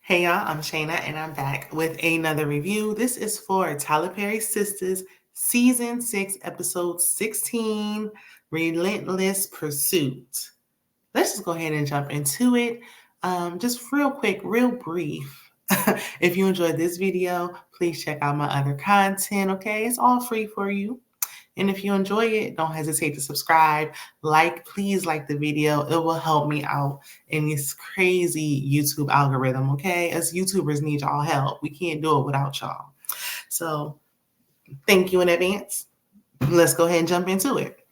Hey y'all, I'm Shayna and I'm back with another review. This is for Tyler Perry Sistas, Season 6, Episode 16, Relentless Pursuit. Let's just go ahead and jump into it. Just real quick, real brief. If you enjoyed this video, please check out my other content, okay? It's all free for you. And if you enjoy it, don't hesitate to subscribe. Please like the video. It will help me out in this crazy YouTube algorithm, okay? Us YouTubers need y'all help. We can't do it without y'all. So thank you in advance. Let's go ahead and jump into it.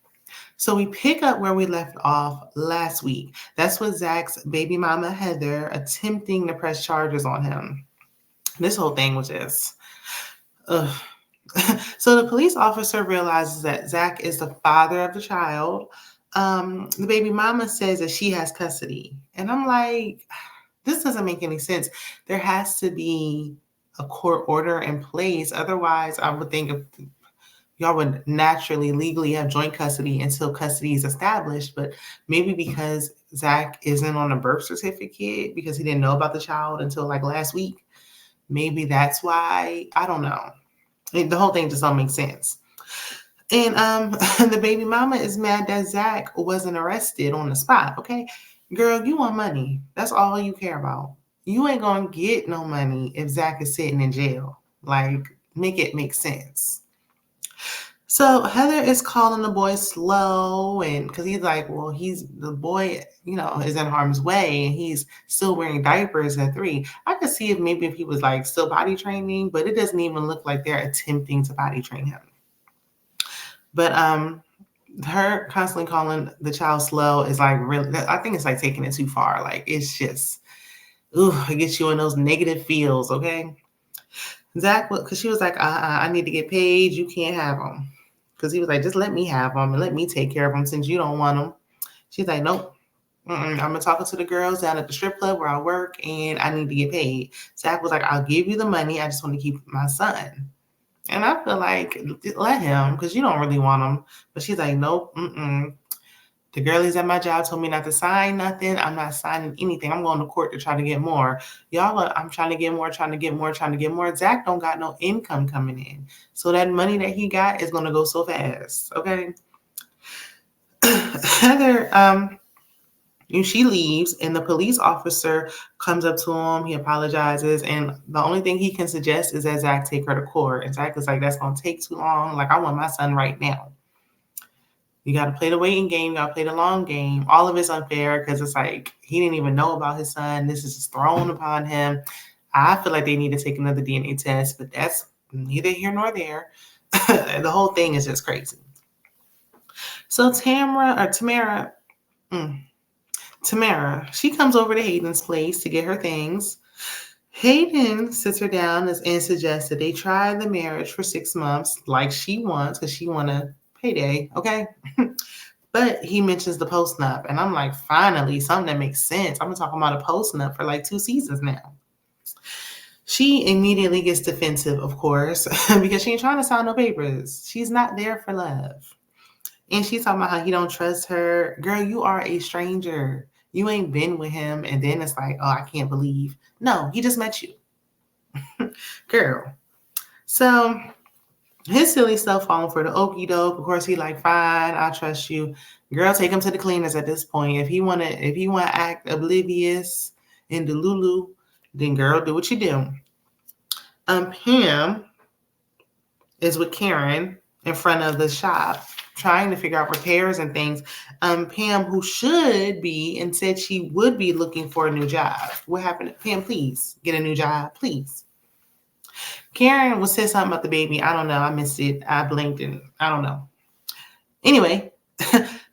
So we pick up where we left off last week. That's with Zach's baby mama, Heather, attempting to press charges on him. This whole thing was just, ugh. So the police officer realizes that Zach is the father of the child. The baby mama says that she has custody. And I'm like, this doesn't make any sense. There has to be a court order in place. Otherwise, I would think if y'all would naturally legally have joint custody until custody is established. But maybe because Zach isn't on a birth certificate because he didn't know about the child until like last week. Maybe that's why. I don't know. The whole thing just don't make sense. And the baby mama is mad that Zach wasn't arrested on the spot. Okay, girl, you want money. That's all you care about. You ain't gonna get no money if Zach is sitting in jail. Like, make it make sense. So Heather is calling the boy slow, and because he's like, well, the boy, is in harm's way, and he's still wearing diapers at 3. I could see if he was like still potty training, but it doesn't even look like they're attempting to potty train him. But her constantly calling the child slow is like really, I think it's like taking it too far. Like it's just, it gets you in those negative feels, okay? Zach, because she was like, I need to get paid. You can't have them. Because he was like, just let me have them and let me take care of them since you don't want them. She's like, nope. I'm talking to the girls down at the strip club where I work and I need to get paid. Zach was like, I'll give you the money. I just want to keep my son. And I feel like, let him, because you don't really want him. But she's like, nope. The girlies at my job told me not to sign nothing. I'm not signing anything. I'm going to court to try to get more. I'm trying to get more, trying to get more, trying to get more. Zach don't got no income coming in. So that money that he got is going to go so fast. Okay. Heather, she leaves and the police officer comes up to him. He apologizes. And the only thing he can suggest is that Zach take her to court. And Zach is like, that's going to take too long. Like, I want my son right now. You got to play the waiting game. You got to play the long game. All of it's unfair because it's like he didn't even know about his son. This is just thrown upon him. I feel like they need to take another DNA test, but that's neither here nor there. The whole thing is just crazy. So Tamara, she comes over to Hayden's place to get her things. Hayden sits her down and suggests that they try the marriage for 6 months like she wants because she want a payday, okay? But he mentions the post-nup, and I'm like, finally, something that makes sense. I've been talking about a post-nup for like 2 seasons now. She immediately gets defensive, of course, because she ain't trying to sign no papers. She's not there for love. And she's talking about how he don't trust her. Girl, you are a stranger. You ain't been with him. And then it's like, oh, I can't believe. No, he just met you. Girl. So his silly stuff falling for the okie doke. Of course, he like, fine, I trust you. Girl, take him to the cleaners at this point. If he wanna act oblivious and delulu, then girl, do what you do. Pam is with Karen in front of the shop trying to figure out repairs and things. Pam, who should be and said she would be looking for a new job. What happened? Pam, please get a new job, please. Karen was said something about the baby. I don't know. I missed it. I blinked and I don't know. Anyway,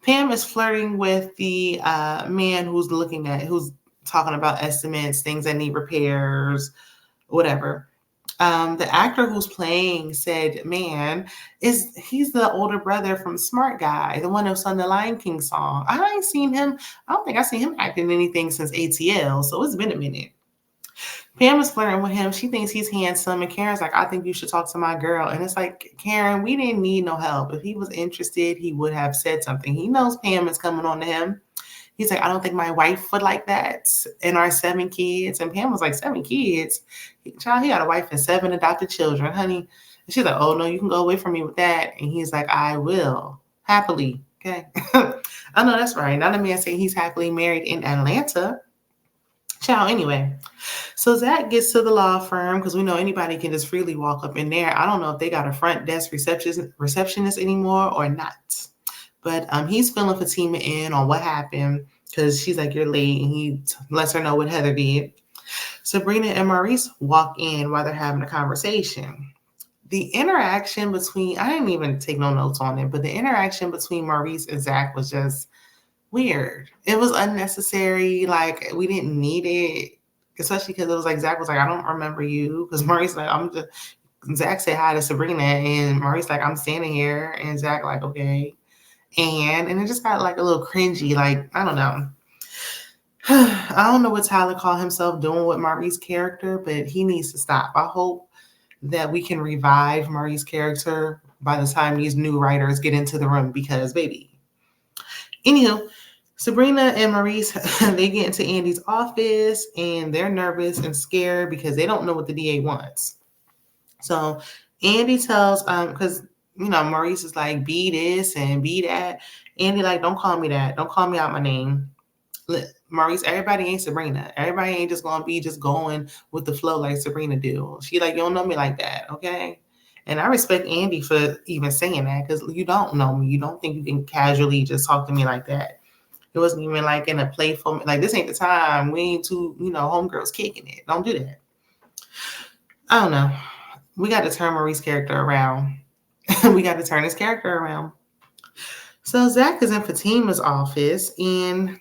Pam is flirting with the man who's talking about estimates, things that need repairs, whatever. The actor who's playing said, man, he's the older brother from Smart Guy, the one who sung the Lion King song. I don't think I've seen him acting in anything since ATL, so it's been a minute. Pam is flirting with him. She thinks he's handsome. And Karen's like, I think you should talk to my girl. And it's like, Karen, we didn't need no help. If he was interested, he would have said something. He knows Pam is coming on to him. He's like, I don't think my wife would like that. And our 7 kids. And Pam was like, 7 kids? Child, he got a wife and 7 adopted children, honey. And she's like, oh, no, you can go away from me with that. And he's like, I will. Happily. Okay. I know that's right. Not a man saying he's happily married in Atlanta. Child, anyway. So Zach gets to the law firm because we know anybody can just freely walk up in there. I don't know if they got a front desk receptionist anymore or not. But he's filling Fatima in on what happened because she's like, you're late. And he lets her know what Heather did. Sabrina and Maurice walk in while they're having a conversation. The interaction between, I didn't even take no notes on it, but the interaction between Maurice and Zach was just weird. It was unnecessary. Like, we didn't need it, especially because it was like, Zach was like, I don't remember you. Because Maurice like, Zach said hi to Sabrina, and Maurice like, I'm standing here, and Zach like, okay. And it just got like a little cringy. Like, I don't know. I don't know what Tyler called himself doing with Maurice's character, but he needs to stop. I hope that we can revive Maurice's character by the time these new writers get into the room because, baby. Anywho, Sabrina and Maurice, they get into Andy's office and they're nervous and scared because they don't know what the DA wants. So Andy tells, because, Maurice is like, be this and be that. Andy like, don't call me that. Don't call me out my name. Maurice, everybody ain't Sabrina. Everybody ain't just gonna be just going with the flow like Sabrina do. She like, you don't know me like that, okay? And I respect Andy for even saying that because you don't know me. You don't think you can casually just talk to me like that. It wasn't even like in a playful, like, this ain't the time. We ain't two, homegirls kicking it. Don't do that. I don't know. We got to turn Maurice's character around. We got to turn his character around. So Zach is in Fatima's office and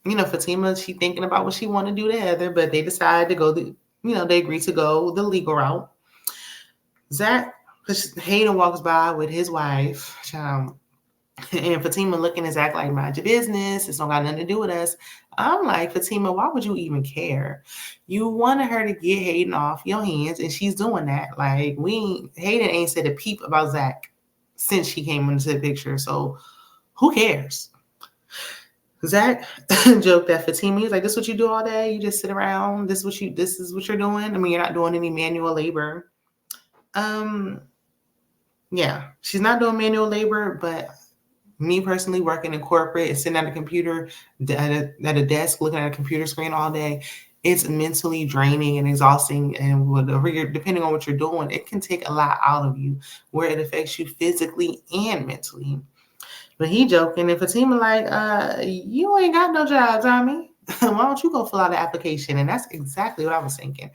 Fatima, she thinking about what she want to do to Heather, but they decide to go they agree to go the legal route. Zach, Hayden walks by with his wife, and Fatima looking at Zach like, mind your business. It's not got nothing to do with us. I'm like, Fatima, why would you even care? You wanted her to get Hayden off your hands, and she's doing that. Like, Hayden ain't said a peep about Zach since she came into the picture. So who cares? Zach joked at Fatima. He's like, this is what you do all day? You just sit around? This is what you're doing? I mean, you're not doing any manual labor. Yeah, she's not doing manual labor, but me personally working in corporate and sitting at a computer, at a desk, looking at a computer screen all day, it's mentally draining and exhausting. And depending on what you're doing, it can take a lot out of you where it affects you physically and mentally. But he joking, and Fatima like, you ain't got no job, Tommy. Why don't you go fill out the application? And that's exactly what I was thinking.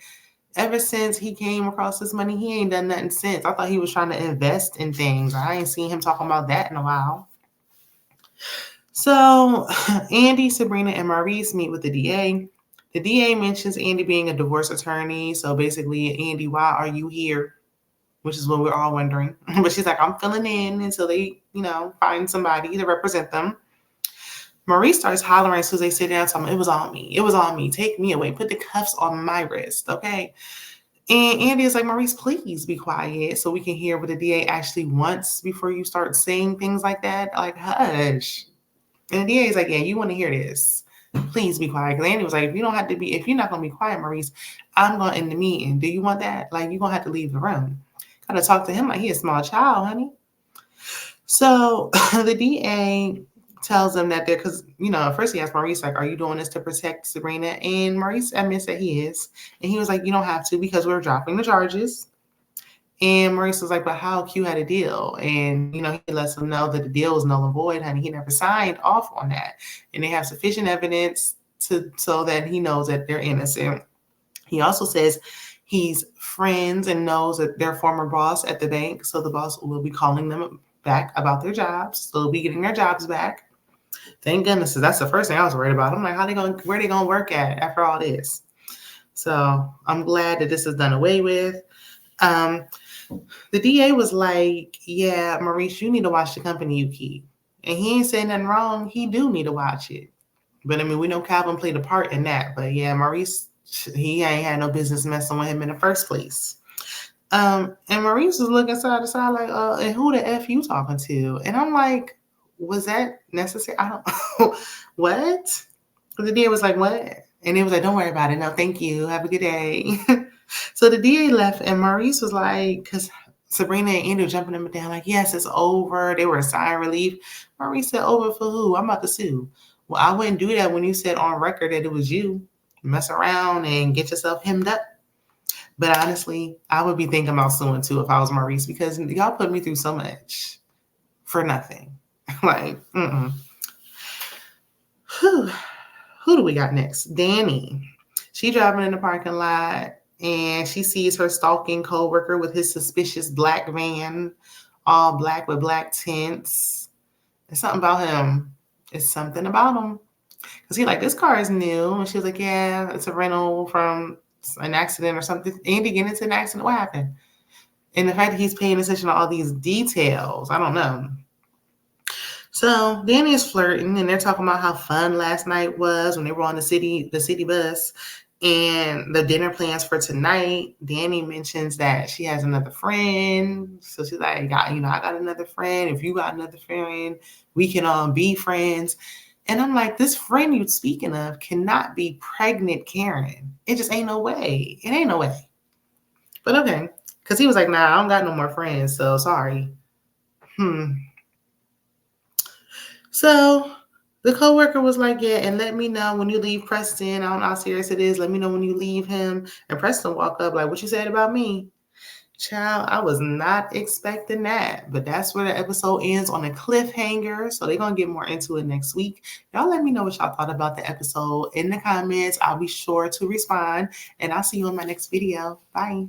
Ever since he came across this money, he ain't done nothing since. I thought he was trying to invest in things. I ain't seen him talking about that in a while. So Andy, Sabrina, and Maurice meet with the DA. The DA mentions Andy being a divorce attorney. So basically, Andy, why are you here? Which is what we're all wondering. But she's like, I'm filling in until they, find somebody to represent them. Maurice starts hollering as soon as they sit down, telling him, it was on me. It was on me. Take me away. Put the cuffs on my wrist, okay? And Andy is like, Maurice, please be quiet so we can hear what the DA actually wants before you start saying things like that. Like, hush. And the DA is like, yeah, you want to hear this. Please be quiet. Because Andy was like, if you're not going to be quiet, Maurice, I'm going to end the meeting. Do you want that? Like, you're going to have to leave the room. Got to talk to him like he's a small child, honey. So the DA tells them that because, first he asked Maurice, like, are you doing this to protect Sabrina? And Maurice admits that he is. And he was like, you don't have to because we're dropping the charges. And Maurice was like, but how Q had a deal? And, he lets them know that the deal was null and void, honey. He never signed off on that. And they have sufficient evidence so that he knows that they're innocent. He also says he's friends and knows that their former boss at the bank. So the boss will be calling them back about their jobs. So they'll be getting their jobs back. Thank goodness. That's the first thing I was worried about. I'm like, where are they going to work at after all this? So I'm glad that this is done away with. The DA was like, yeah, Maurice, you need to watch the company you keep. And he ain't saying nothing wrong. He do need to watch it. But I mean, we know Calvin played a part in that. But yeah, Maurice, he ain't had no business messing with him in the first place. And Maurice was looking side to side like, and who the F you talking to? And I'm like, was that necessary? I don't know. What? The DA was like, what? And it was like, don't worry about it. No, thank you. Have a good day. So the DA left, and Maurice was like, because Sabrina and Andrew jumping them down, like, yes, it's over. They were sign relief. Maurice said, over for who? I'm about to sue. Well, I wouldn't do that when you said on record that it was you. Mess around and get yourself hemmed up. But honestly, I would be thinking about suing too if I was Maurice, because y'all put me through so much for nothing. Like, Whew. Who do we got next? Danny. She driving in the parking lot and she sees her stalking coworker with his suspicious black van, all black with black tints. It's something about him. It's something about him. Because he like, this car is new. And she was like, yeah, it's a rental from an accident or something. Andy get into an accident. What happened? And the fact that he's paying attention to all these details, I don't know. So Danny is flirting, and they're talking about how fun last night was when they were on the city bus, and the dinner plans for tonight. Danny mentions that she has another friend, so she's like, I got another friend. If you got another friend, we can be friends. And I'm like, this friend you're speaking of cannot be pregnant Karen. It just ain't no way. It ain't no way. But okay, because he was like, nah, I don't got no more friends, so sorry. So the coworker was like, yeah, and let me know when you leave Preston. I don't know how serious it is. Let me know when you leave him. And Preston walked up like, what you said about me? Child, I was not expecting that. But that's where the episode ends, on a cliffhanger. So they're going to get more into it next week. Y'all let me know what y'all thought about the episode in the comments. I'll be sure to respond. And I'll see you in my next video. Bye.